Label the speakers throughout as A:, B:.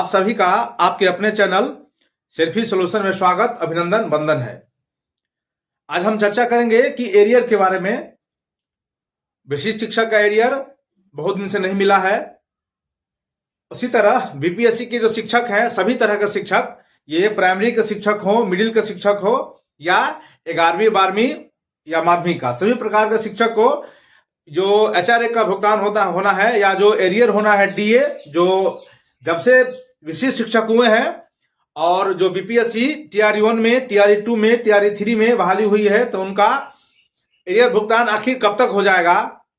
A: आप सभी का आपके अपने चैनल सेल्फी सॉल्यूशन में स्वागत, अभिनंदन, वंदन है। आज हम चर्चा करेंगे कि एरियर के बारे में। विशिष्ट शिक्षक का एरियर बहुत दिन से नहीं मिला है। उसी तरह बीपीएससी के जो शिक्षक हैं, सभी तरह के शिक्षक, ये प्राइमरी के शिक्षक हो, मिडिल के शिक्षक हो या 11वीं 12वीं या माध्यमिक का, सभी प्रकार के शिक्षक को जो एचआरए का भुगतान होना है या जो एरियर होना है डीए, जो जब से विशिष्ट शिक्षक हुए हैं और जो बीपीएससी टीआरई 1 में, टीआरई 2 में, टीआरई 3 में बहाली हुई है, तो उनका एरियर भुगतान आखिर कब तक हो जाएगा?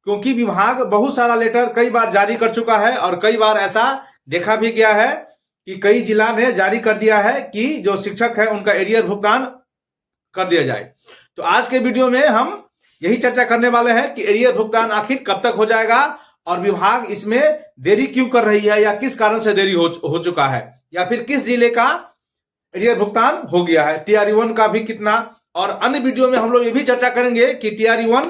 A: क्योंकि विभाग बहुत सारा लेटर कई बार जारी कर चुका है और कई बार ऐसा देखा भी गया है कि कई जिला ने जारी कर दिया है कि जो शिक्षक है उनका एरियर भुगतान कर दिया जाए। तो आज के वीडियो में हम यही चर्चा करने वाले हैं कि एरियर भुगतान आखिर कब तक हो जाएगा और विभाग इसमें देरी क्यों कर रही है या किस कारण से देरी हो चुका है, या फिर किस जिले का एरियर भुगतान हो गया है, टीआरई 1 का भी कितना। और अन्य वीडियो में हम लोग ये भी चर्चा करेंगे कि टीआरई 1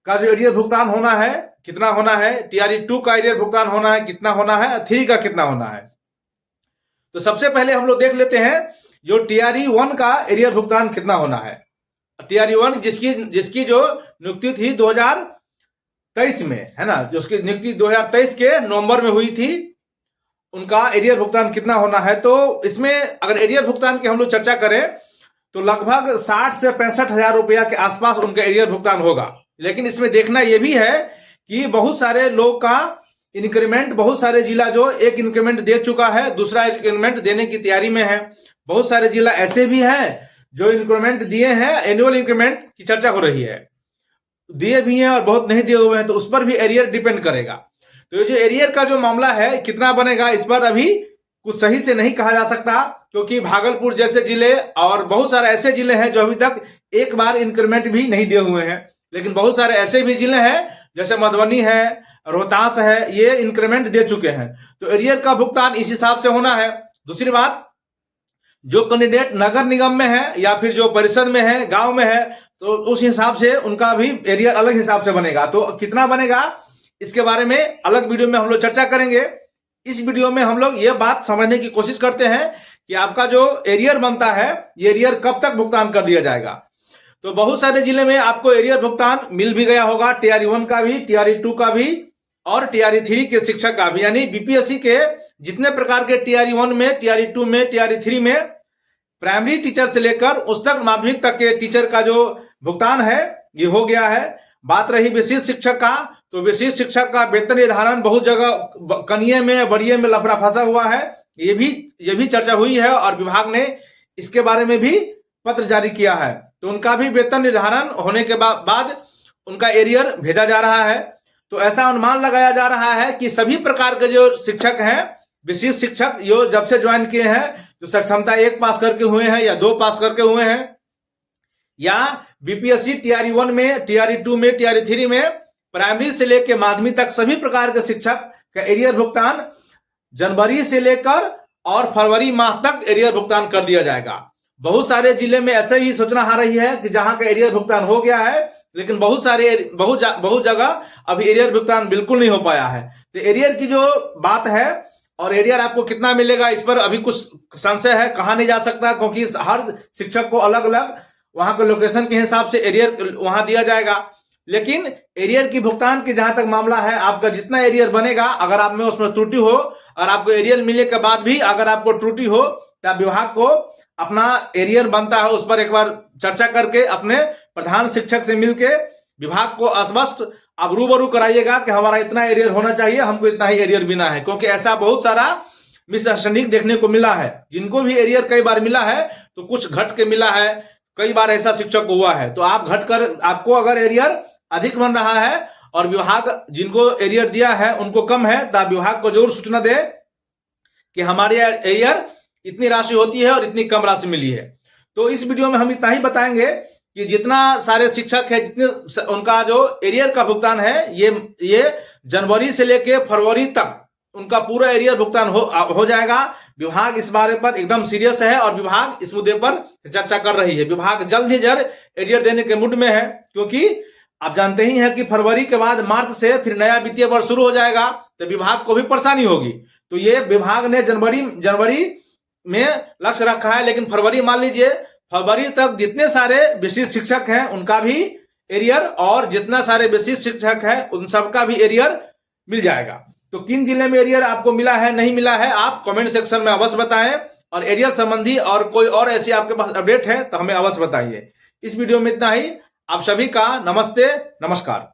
A: का जो एरियर भुगतान होना है कितना होना है, टीआरई 2 का एरियर भुगतान होना है कितना होना है, 3 का कितना होना है। तो सबसे पहले हम लोग देख लेते हैं जो टीआरई 1 का एरियर भुगतान कितना होना है। टीआरई 1 जिसकी जो नियुक्ति थी 2023 में, है ना, जो उसकी नियुक्ति 2023 के नवंबर में हुई थी, उनका एरियर भुगतान कितना होना है। तो इसमें अगर एरियर भुगतान की हम लोग चर्चा करें तो लगभग 60 से 65 हजार रुपया के आसपास उनका एरियर भुगतान होगा। लेकिन इसमें देखना यह भी है कि बहुत सारे लोग का इंक्रीमेंट, बहुत सारे जिला जो एक इंक्रीमेंट दे चुका है, दूसरा इंक्रीमेंट देने की तैयारी में है। बहुत सारे जिला ऐसे भी हैं जो इंक्रीमेंट दिए हैं, एनुअल इंक्रीमेंट की चर्चा हो रही है, दिए भी हैं और बहुत नहीं दिए हुए हैं, तो उस पर भी एरियर डिपेंड करेगा। तो ये जो एरियर का जो मामला है कितना बनेगा, इस पर अभी कुछ सही से नहीं कहा जा सकता, क्योंकि भागलपुर जैसे जिले और बहुत सारे ऐसे जिले हैं जो अभी तक एक बार इंक्रीमेंट भी नहीं दिए हुए हैं। लेकिन बहुत सारे ऐसे भी जिले हैं जैसे मधुबनी है, रोहतास है, ये इंक्रीमेंट दे चुके हैं। तो एरियर का भुगतान इस हिसाब से होना है। दूसरी बात, जो कैंडिडेट नगर निगम में है या फिर जो परिषद में है, गांव में है, तो उस हिसाब से उनका भी एरियर अलग हिसाब से बनेगा। तो कितना बनेगा इसके बारे में अलग वीडियो में हम लोग चर्चा करेंगे। इस वीडियो में हम लोग ये बात समझने की कोशिश करते हैं कि आपका जो एरियर बनता है, ये एरियर कब तक भुगतान कर दिया जाएगा। तो बहुत सारे जिले में आपको एरियर भुगतान मिल भी गया होगा, टीआरई 1 का भी, टीआरई 2 का भी और टीआरई 3 के शिक्षक का भी। यानी बीपीएससी के जितने प्रकार के टीआरई 1 में, टीआरई 2 में, टीआरई 3 में प्राइमरी टीचर से लेकर उस तक माध्यमिक तक के टीचर का जो भुगतान है ये हो गया है। बात रही विशिष्ट शिक्षक का, तो विशिष्ट शिक्षक का वेतन निर्धारण बहुत जगह कनिये में, बड़िए में लफड़ा फंसा हुआ है। ये भी चर्चा हुई है और विभाग ने इसके बारे में भी पत्र जारी किया है। तो उनका भी वेतन निर्धारण होने के बाद उनका एरियर भेजा जा रहा है। तो ऐसा अनुमान लगाया जा रहा है कि सभी प्रकार के जो शिक्षक हैं, विशिष्ट शिक्षक, जो जब से ज्वाइन किए हैं, जो सक्षमता 1 पास करके हुए हैं या 2 पास करके हुए हैं, या बीपीएससी टीआरई 1 में, टीआरई 2 में, टीआरई 3 में, प्राइमरी से लेकर माध्यमिक तक सभी प्रकार के शिक्षक का एरियर भुगतान जनवरी से लेकर और फरवरी माह तक एरियर भुगतान कर दिया जाएगा। बहुत सारे जिले में ऐसे भी सूचना आ रही है कि जहां का एरियर भुगतान हो गया है, लेकिन बहुत जगह अभी एरियर भुगतान बिल्कुल नहीं हो पाया है। तो एरियर की जो बात है और एरियर आपको कितना मिलेगा, इस पर अभी कुछ संशय है, कहा नहीं जा सकता, क्योंकि हर शिक्षक को अलग अलग वहां के लोकेशन के हिसाब से एरियर वहां दिया जाएगा। लेकिन एरियर की भुगतान की जहां तक मामला है, आपका जितना एरियर बनेगा, अगर आप में उसमें त्रुटि हो और आपको एरियर मिलने के बाद भी अगर आपको त्रुटि हो, तो विभाग को अपना एरियर बनता है उस पर एक बार चर्चा करके अपने प्रधान शिक्षक से मिलके विभाग को अस्पष्ट आप रूबरू कराइएगा कि हमारा इतना एरियर होना चाहिए, हमको इतना ही एरियर बिना है। क्योंकि ऐसा बहुत सारा मिसअंडरस्टैंडिंग देखने को मिला है। जिनको भी एरियर कई बार मिला है तो कुछ घट के मिला है, कई बार ऐसा शिक्षक को हुआ है। तो आप घटकर, आपको अगर एरियर अधिक बन रहा है और विभाग जिनको एरियर दिया है उनको कम है, तो आप विभाग को जरूर सूचना दे कि हमारे एरियर इतनी राशि होती है और इतनी कम राशि मिली है। तो इस वीडियो में हम इतना ही बताएंगे कि जितना सारे शिक्षक है, जितने उनका जो एरियर का भुगतान है, ये जनवरी से लेकर फरवरी तक उनका पूरा एरियर भुगतान हो जाएगा। विभाग इस बारे पर एकदम सीरियस है और विभाग इस मुद्दे पर चर्चा कर रही है। विभाग जल्द ही जल्द एरियर देने के मूड में है, क्योंकि आप जानते ही हैं कि फरवरी के बाद मार्च से फिर नया वित्तीय वर्ष शुरू हो जाएगा, तो विभाग को भी परेशानी होगी। तो ये विभाग ने जनवरी में लक्ष्य रखा है, लेकिन फरवरी मान लीजिए, फरवरी तक जितने सारे विशिष्ट शिक्षक हैं उनका भी एरियर और जितना सारे विशिष्ट शिक्षक हैं उन सबका भी एरियर मिल जाएगा। तो किन जिले में एरियर आपको मिला है, नहीं मिला है, आप कमेंट सेक्शन में अवश्य बताएं। और एरियर संबंधी और कोई और ऐसी आपके पास अपडेट है तो हमें अवश्य बताइए। इस वीडियो में इतना ही। आप सभी का नमस्ते, नमस्कार।